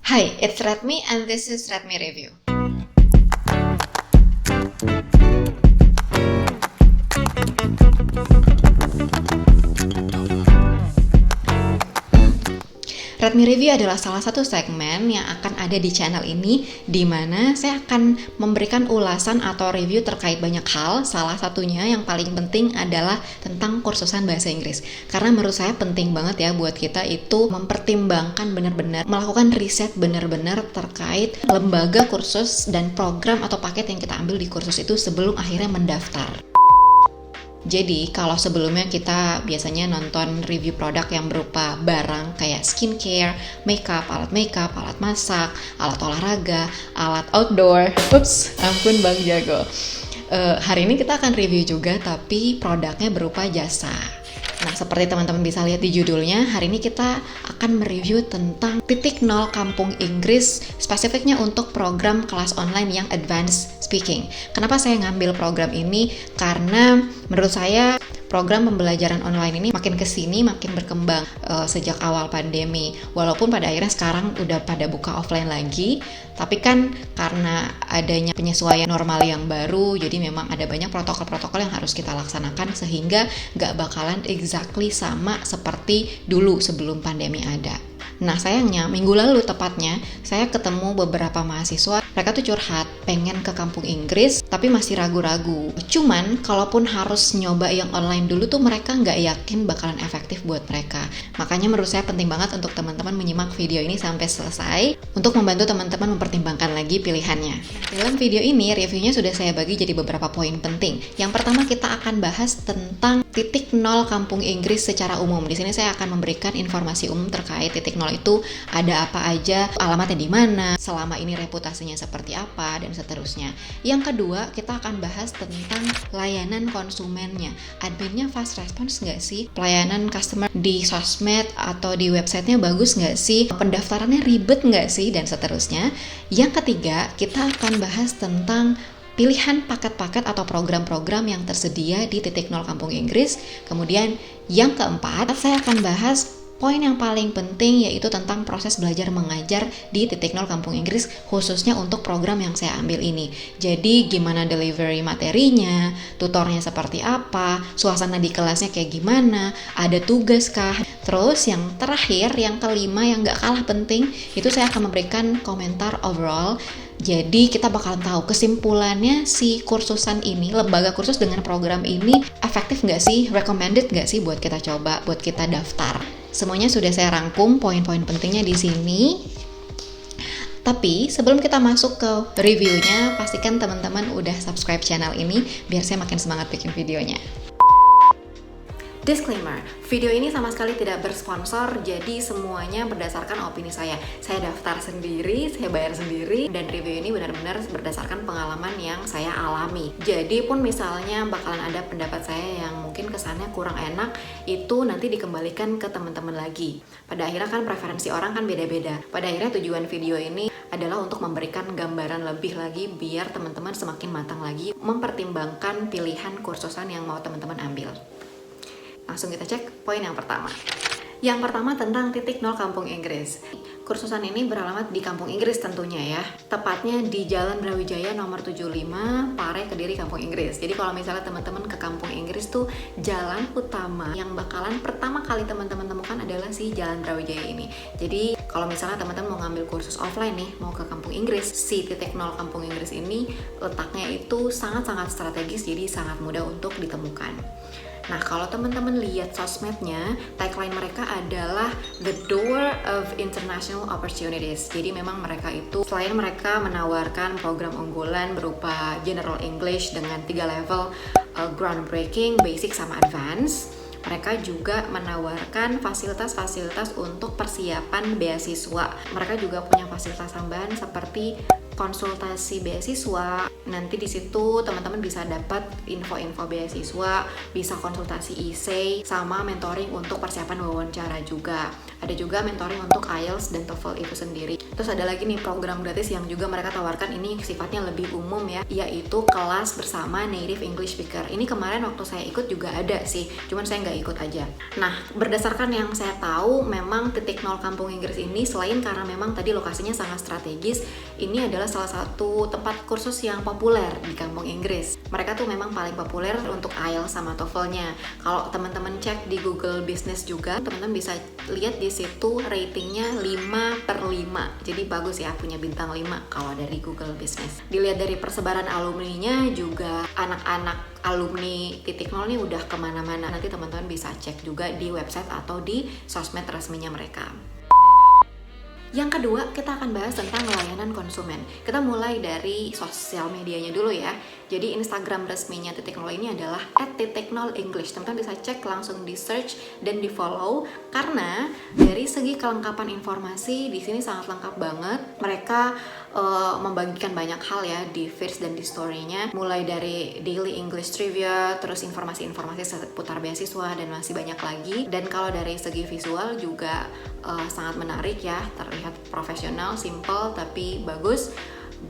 Hi, it's Redmi and this is Redmi Review. Redmi Review adalah salah satu segmen yang akan ada di channel ini, di mana saya akan memberikan ulasan atau review terkait banyak hal. Salah satunya yang paling penting adalah tentang kursusan bahasa Inggris. Karena menurut saya penting banget ya buat kita itu mempertimbangkan benar-benar, melakukan riset benar-benar terkait lembaga kursus dan program atau paket yang kita ambil di kursus itu sebelum akhirnya mendaftar. Jadi kalau sebelumnya kita biasanya nonton review produk yang berupa barang kayak skincare, makeup, alat masak, alat olahraga, alat outdoor. Ups, ampun Bang Jago. Hari ini kita akan review juga tapi produknya berupa jasa. Nah, seperti teman-teman bisa lihat di judulnya, hari ini kita akan mereview tentang titik nol kampung Inggris, spesifiknya untuk program kelas online yang advanced speaking. Kenapa saya ngambil program ini? Karena menurut saya program pembelajaran online ini makin kesini makin berkembang sejak awal pandemi. Walaupun pada akhirnya sekarang udah pada buka offline lagi, tapi kan karena adanya penyesuaian normal yang baru, jadi memang ada banyak protokol-protokol yang harus kita laksanakan sehingga nggak bakalan exactly sama seperti dulu sebelum pandemi ada. Nah sayangnya minggu lalu tepatnya saya ketemu beberapa mahasiswa, mereka tuh curhat pengen ke kampung Inggris tapi masih ragu-ragu. Cuman kalaupun harus nyoba yang online dulu tuh mereka nggak yakin bakalan efektif buat mereka. Makanya menurut saya penting banget untuk teman-teman menyimak video ini sampai selesai untuk membantu teman-teman mempertimbangkan lagi pilihannya. Dalam video ini reviewnya sudah saya bagi jadi beberapa poin penting. Yang pertama kita akan bahas tentang titik nol kampung Inggris secara umum. Di sini saya akan memberikan informasi umum terkait titik nol itu ada apa aja, alamatnya di mana, selama ini reputasinya seperti apa, dan seterusnya. Yang kedua, kita akan bahas tentang layanan konsumennya. Adminnya fast response nggak sih? Pelayanan customer di sosmed atau di websitenya bagus nggak sih? Pendaftarannya ribet nggak sih? Dan seterusnya. Yang ketiga, kita akan bahas tentang pilihan paket-paket atau program-program yang tersedia di titik nol kampung Inggris. Kemudian yang keempat, saya akan bahas poin yang paling penting yaitu tentang proses belajar mengajar di titik nol kampung Inggris khususnya untuk program yang saya ambil ini. Jadi gimana delivery materinya, tutornya seperti apa, suasana di kelasnya kayak gimana, ada tugas kah. Terus yang terakhir, yang kelima yang gak kalah penting, itu saya akan memberikan komentar overall. Jadi kita bakalan tahu kesimpulannya si kursusan ini, lembaga kursus dengan program ini efektif nggak sih, recommended nggak sih buat kita coba, buat kita daftar. Semuanya sudah saya rangkum poin-poin pentingnya di sini. Tapi sebelum kita masuk ke reviewnya, pastikan teman-teman udah subscribe channel ini biar saya makin semangat bikin videonya. Disclaimer, video ini sama sekali tidak bersponsor, jadi semuanya berdasarkan opini saya. Saya daftar sendiri, saya bayar sendiri, dan review ini benar-benar berdasarkan pengalaman yang saya alami. Jadi pun misalnya bakalan ada pendapat saya yang mungkin kesannya kurang enak, itu nanti dikembalikan ke teman-teman lagi. Pada akhirnya kan preferensi orang kan beda-beda. Pada akhirnya tujuan video ini adalah untuk memberikan gambaran lebih lagi biar teman-teman semakin matang lagi mempertimbangkan pilihan kursusan yang mau teman-teman ambil. Langsung kita cek poin yang pertama. Yang pertama tentang titik nol kampung Inggris. Kursusan ini beralamat di kampung Inggris tentunya ya. Tepatnya di Jalan Brawijaya nomor 75, Pare, Kediri, kampung Inggris. Jadi kalau misalnya teman-teman ke kampung Inggris tuh jalan utama yang bakalan pertama kali teman-teman temukan adalah si Jalan Brawijaya ini. Jadi kalau misalnya teman-teman mau ngambil kursus offline nih, mau ke kampung Inggris, si titik nol kampung Inggris ini letaknya itu sangat-sangat strategis, jadi sangat mudah untuk ditemukan. Nah, kalau teman-teman lihat sosmednya, tagline mereka adalah The Door of International Opportunities. Jadi memang mereka itu, selain mereka menawarkan program unggulan berupa General English dengan 3 level, groundbreaking, basic, sama advance, mereka juga menawarkan fasilitas-fasilitas untuk persiapan beasiswa. Mereka juga punya fasilitas tambahan seperti konsultasi beasiswa. Nanti di situ teman-teman bisa dapat info-info beasiswa, bisa konsultasi essay, sama mentoring untuk persiapan wawancara juga. Ada juga mentoring untuk IELTS dan TOEFL itu sendiri. Terus ada lagi nih program gratis yang juga mereka tawarkan, ini sifatnya lebih umum ya, yaitu kelas bersama native English speaker. Ini kemarin waktu saya ikut juga ada sih, cuman saya nggak ikut aja. Nah, berdasarkan yang saya tahu, memang Titik Nol Kampung Inggris ini selain karena memang tadi lokasinya sangat strategis, ini adalah salah satu tempat kursus yang populer di Kampung Inggris. Mereka tuh memang paling populer untuk IELTS sama TOEFL-nya. Kalau teman-teman cek di Google Business juga, teman-teman bisa lihat di situ ratingnya 5/5. Jadi bagus ya, punya bintang 5 kalau dari Google Business. Dilihat dari persebaran alumninya juga, anak-anak alumni Titik Nol ini udah kemana-mana. Nanti teman-teman bisa cek juga di website atau di sosmed resminya mereka. Yang kedua, kita akan bahas tentang layanan konsumen. Kita mulai dari sosial medianya dulu ya. Jadi Instagram resminya Titik Nol ini adalah @titiknolenglish. Teman-teman bisa cek langsung di search dan di follow, karena dari segi kelengkapan informasi di sini sangat lengkap banget. Mereka membagikan banyak hal ya di feeds dan di story-nya, mulai dari daily English trivia, terus informasi-informasi seputar beasiswa dan masih banyak lagi. Dan kalau dari segi visual juga sangat menarik ya, terlihat profesional, simple tapi bagus.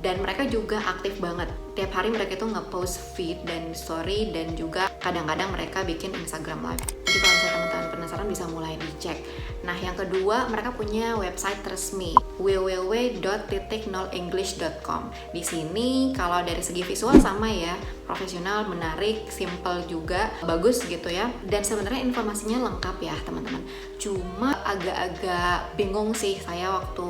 Dan mereka juga aktif banget. Tiap hari mereka itu nge-post feed dan story, dan juga kadang-kadang mereka bikin Instagram live. Jadi kalau misalnya teman-teman penasaran bisa mulai dicek. Nah, yang kedua, mereka punya website resmi www.titiknolenglish.com. Di sini kalau dari segi visual sama ya, profesional, menarik, simple juga, bagus gitu ya. Dan sebenarnya informasinya lengkap ya, teman-teman. Cuma agak-agak bingung sih saya waktu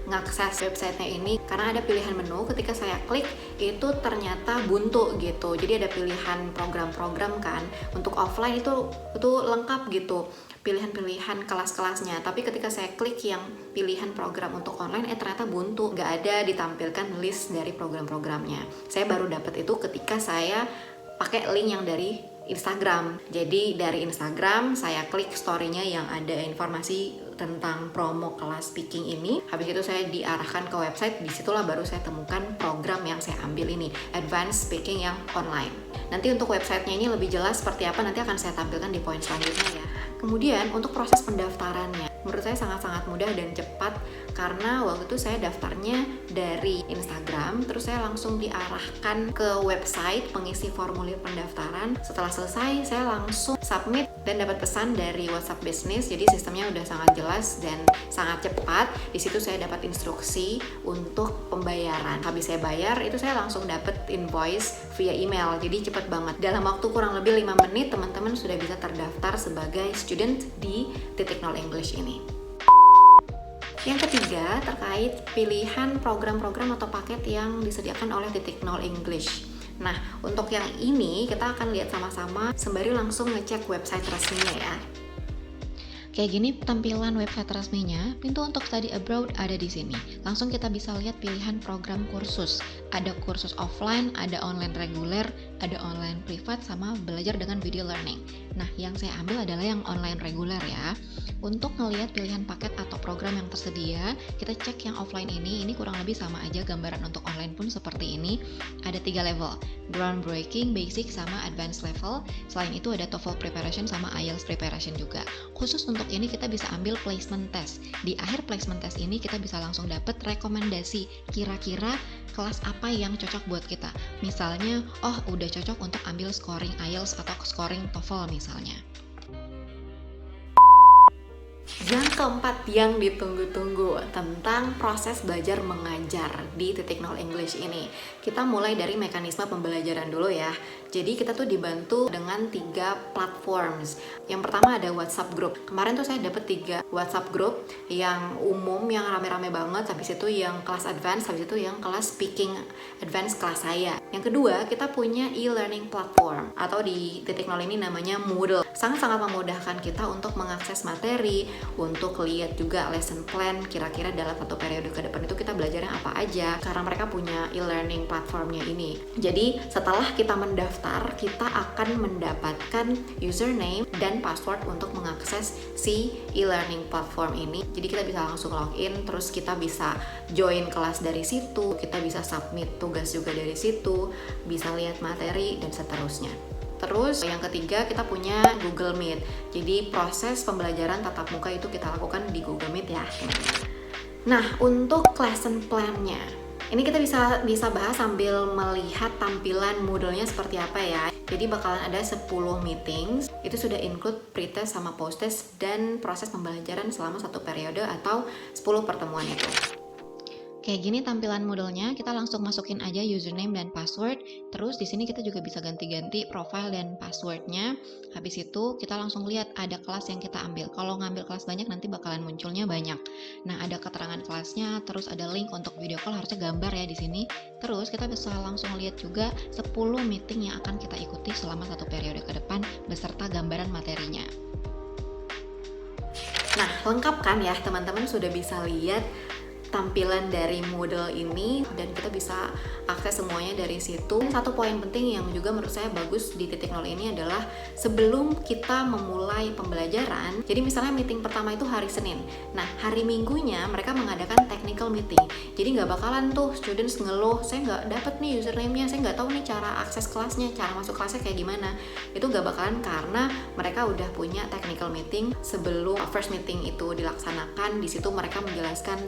mengakses websitenya ini, karena ada pilihan menu. Ketika saya klik itu ternyata buntu gitu. Jadi ada pilihan program-program kan. Untuk offline itu lengkap gitu, pilihan-pilihan kelas-kelasnya. Tapi ketika saya klik yang pilihan program untuk online, ternyata buntu, nggak ada ditampilkan list dari program-programnya. Saya baru dapat itu ketika saya pakai link yang dari Instagram. Jadi dari Instagram saya klik story-nya yang ada informasi tentang promo kelas speaking ini. Habis itu saya diarahkan ke website. Disitulah baru saya temukan program yang saya ambil ini, Advanced Speaking yang online. Nanti untuk websitenya ini lebih jelas seperti apa, nanti akan saya tampilkan di poin selanjutnya ya. Kemudian untuk proses pendaftarannya, menurut saya sangat-sangat mudah dan cepat, karena waktu itu saya daftarnya dari Instagram, terus saya langsung diarahkan ke website pengisi formulir pendaftaran. Setelah selesai, saya langsung submit dan dapat pesan dari WhatsApp Business. Jadi sistemnya udah sangat jelas dan sangat cepat. Di situ saya dapat instruksi untuk pembayaran. Habis saya bayar, itu saya langsung dapat invoice via email. Jadi cepat banget. Dalam waktu kurang lebih 5 menit, teman-teman sudah bisa terdaftar sebagai student di Titik Nol English ini. Yang ketiga, terkait pilihan program-program atau paket yang disediakan oleh Titik Nol English. Nah, untuk yang ini kita akan lihat sama-sama sembari langsung ngecek website resminya ya. Kayak gini tampilan website resminya. Pintu untuk study abroad ada di sini. Langsung kita bisa lihat pilihan program kursus. Ada kursus offline, ada online reguler, ada online privat, sama belajar dengan video learning. Nah, yang saya ambil adalah yang online reguler ya. Untuk ngelihat pilihan paket atau program yang tersedia, kita cek yang offline ini kurang lebih sama aja, gambaran untuk online pun seperti ini. Ada 3 level, groundbreaking, basic, sama advanced level. Selain itu ada TOEFL preparation sama IELTS preparation juga. Khusus untuk ini kita bisa ambil placement test. Di akhir placement test ini kita bisa langsung dapat rekomendasi kira-kira kelas apa yang cocok buat kita. Misalnya, oh udah cocok untuk ambil scoring IELTS atau scoring TOEFL misalnya. Yang keempat yang ditunggu-tunggu tentang proses belajar mengajar di Titik Nol English ini. Kita mulai dari mekanisme pembelajaran dulu ya. Jadi kita tuh dibantu dengan 3 platforms. Yang pertama ada WhatsApp group. Kemarin tuh saya dapat 3 WhatsApp group yang umum, yang rame-rame banget. Habis itu yang kelas advance, habis itu yang kelas speaking advance kelas saya. Yang kedua, kita punya e-learning platform atau di Titik Nol ini namanya Moodle. Sangat-sangat memudahkan kita untuk mengakses materi, untuk lihat juga lesson plan kira-kira dalam satu periode ke depan itu kita belajarnya apa aja, karena mereka punya e-learning platformnya ini. Jadi setelah kita mendaftar, kita akan mendapatkan username dan password untuk mengakses si e-learning platform ini. Jadi kita bisa langsung login, terus kita bisa join kelas dari situ, kita bisa submit tugas juga dari situ, bisa lihat materi dan seterusnya. Terus yang ketiga, kita punya Google Meet. Jadi proses pembelajaran tatap muka itu kita lakukan di Google Meet ya. Nah, untuk lesson plan-nya, ini kita bisa bahas sambil melihat tampilan Moodle-nya seperti apa ya. Jadi bakalan ada 10 meetings, itu sudah include pretest sama posttest dan proses pembelajaran selama satu periode atau 10 pertemuan itu. Kayak gini tampilan Moodle-nya, kita langsung masukin aja username dan password. Terus di sini kita juga bisa ganti-ganti profile dan password-nya. Habis itu kita langsung lihat ada kelas yang kita ambil. Kalau ngambil kelas banyak nanti bakalan munculnya banyak. Nah, ada keterangan kelasnya, terus ada link untuk video call, harusnya gambar ya di sini. Terus kita bisa langsung lihat juga 10 meeting yang akan kita ikuti selama satu periode ke depan beserta gambaran materinya. Nah, lengkap kan ya, teman-teman sudah bisa lihat tampilan dari Moodle ini dan kita bisa akses semuanya dari situ. Satu poin penting yang juga menurut saya bagus di titik nol ini adalah sebelum kita memulai pembelajaran, jadi misalnya meeting pertama itu hari Senin, nah hari Minggunya mereka mengadakan technical meeting. Jadi nggak bakalan tuh students ngeluh, saya nggak dapet nih username-nya, saya nggak tahu nih cara akses kelasnya, cara masuk kelasnya kayak gimana. Itu nggak bakalan karena mereka udah punya technical meeting sebelum first meeting itu dilaksanakan. Di situ mereka menjelaskan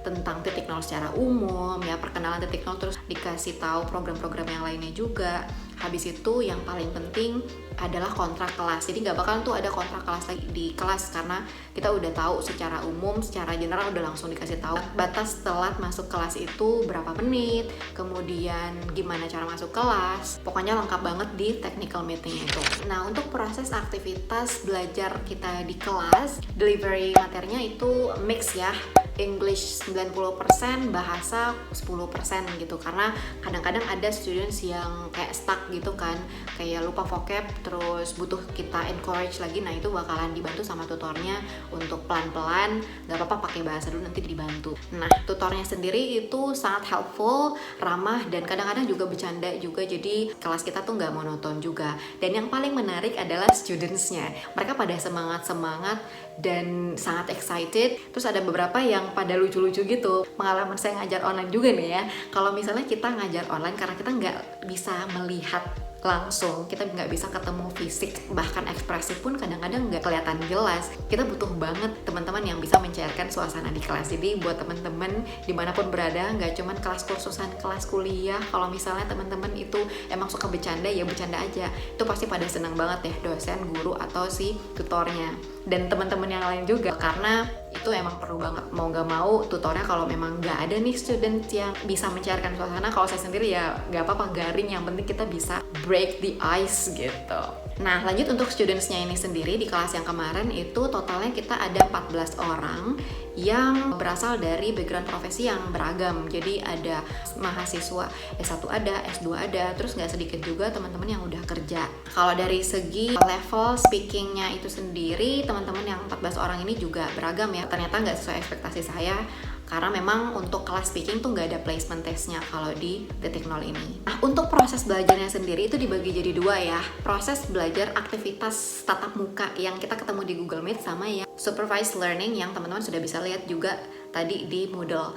tentang titik nol secara umum ya, perkenalan titik nol, terus dikasih tahu program-program yang lainnya juga. Habis itu yang paling penting adalah kontrak kelas. Jadi nggak bakalan tuh ada kontrak kelas lagi di kelas karena kita udah tahu secara umum, secara general udah langsung dikasih tahu batas telat masuk kelas itu berapa menit, kemudian gimana cara masuk kelas. Pokoknya lengkap banget di technical meeting itu. Nah, untuk proses aktivitas belajar kita di kelas, delivery materinya itu mix ya. English 90%, bahasa 10% gitu, karena kadang-kadang ada students yang kayak stuck gitu kan, kayak lupa vocab, terus butuh kita encourage lagi. Nah, itu bakalan dibantu sama tutornya untuk pelan-pelan, gak apa-apa pakai bahasa dulu, nanti dibantu. Nah, tutornya sendiri itu sangat helpful, ramah, dan kadang-kadang juga bercanda juga, jadi kelas kita tuh gak monoton juga. Dan yang paling menarik adalah studentsnya, mereka pada semangat-semangat dan sangat excited. Terus ada beberapa yang pada lucu-lucu gitu. Pengalaman saya ngajar online juga nih ya, kalau misalnya kita ngajar online karena kita nggak bisa melihat langsung, kita nggak bisa ketemu fisik, bahkan ekspresi pun kadang-kadang nggak kelihatan jelas. Kita butuh banget teman-teman yang bisa mencairkan suasana di kelas. Jadi buat teman-teman dimanapun berada, nggak cuman kelas kursusan, kelas kuliah, kalau misalnya teman-teman itu emang suka bercanda, ya bercanda aja, itu pasti pada senang banget ya dosen, guru, atau si tutornya dan teman-teman yang lain juga, karena itu emang perlu banget. Mau nggak mau tutornya kalau memang nggak ada nih student yang bisa mencairkan suasana, kalau saya sendiri ya nggak apa-apa, garing, yang penting kita bisa break the ice gitu. Nah, lanjut untuk studentsnya ini sendiri, di kelas yang kemarin itu totalnya kita ada 14 orang yang berasal dari background profesi yang beragam. Jadi ada mahasiswa S1 ada, S2 ada, terus nggak sedikit juga teman-teman yang udah kerja. Kalau dari segi level speakingnya itu sendiri, teman-teman yang 14 orang ini juga beragam ya. Ternyata nggak sesuai ekspektasi saya, karena memang untuk kelas speaking tuh nggak ada placement testnya kalau di titik nol ini. Nah, untuk proses belajarnya sendiri itu dibagi jadi dua ya. Proses belajar aktivitas tatap muka yang kita ketemu di Google Meet, sama yang supervised learning yang teman-teman sudah bisa lihat juga tadi di Moodle.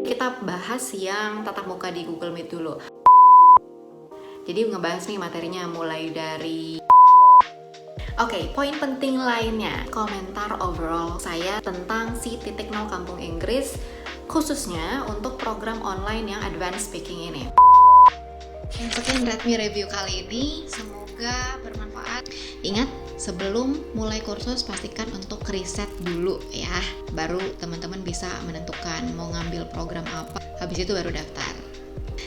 Kita bahas yang tatap muka di Google Meet dulu. Jadi ngebahas nih materinya mulai dari Oke, poin penting lainnya, komentar overall saya tentang si titik nol Kampung Inggris, khususnya untuk program online yang advanced speaking ini. Sekian Redmi review kali ini, semoga bermanfaat. Ingat, sebelum mulai kursus pastikan untuk riset dulu ya, baru teman-teman bisa menentukan mau ngambil program apa, habis itu baru daftar.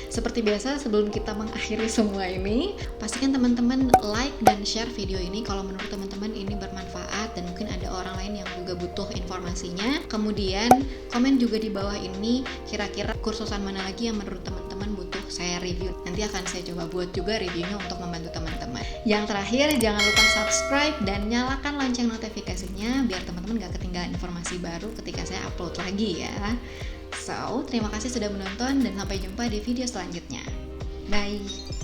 Seperti biasa, sebelum kita mengakhiri semua ini, pastikan teman-teman like dan share video ini kalau menurut teman-teman ini bermanfaat dan mungkin ada orang lain yang juga butuh informasinya. Kemudian komen juga di bawah ini kira-kira kursusan mana lagi yang menurut teman-teman butuh saya review. Nanti akan saya coba buat juga reviewnya untuk membantu teman-teman. Yang terakhir, jangan lupa subscribe dan nyalakan lonceng notifikasinya biar teman-teman gak ketinggalan informasi baru ketika saya upload lagi ya. So, terima kasih sudah menonton dan sampai jumpa di video selanjutnya. Bye!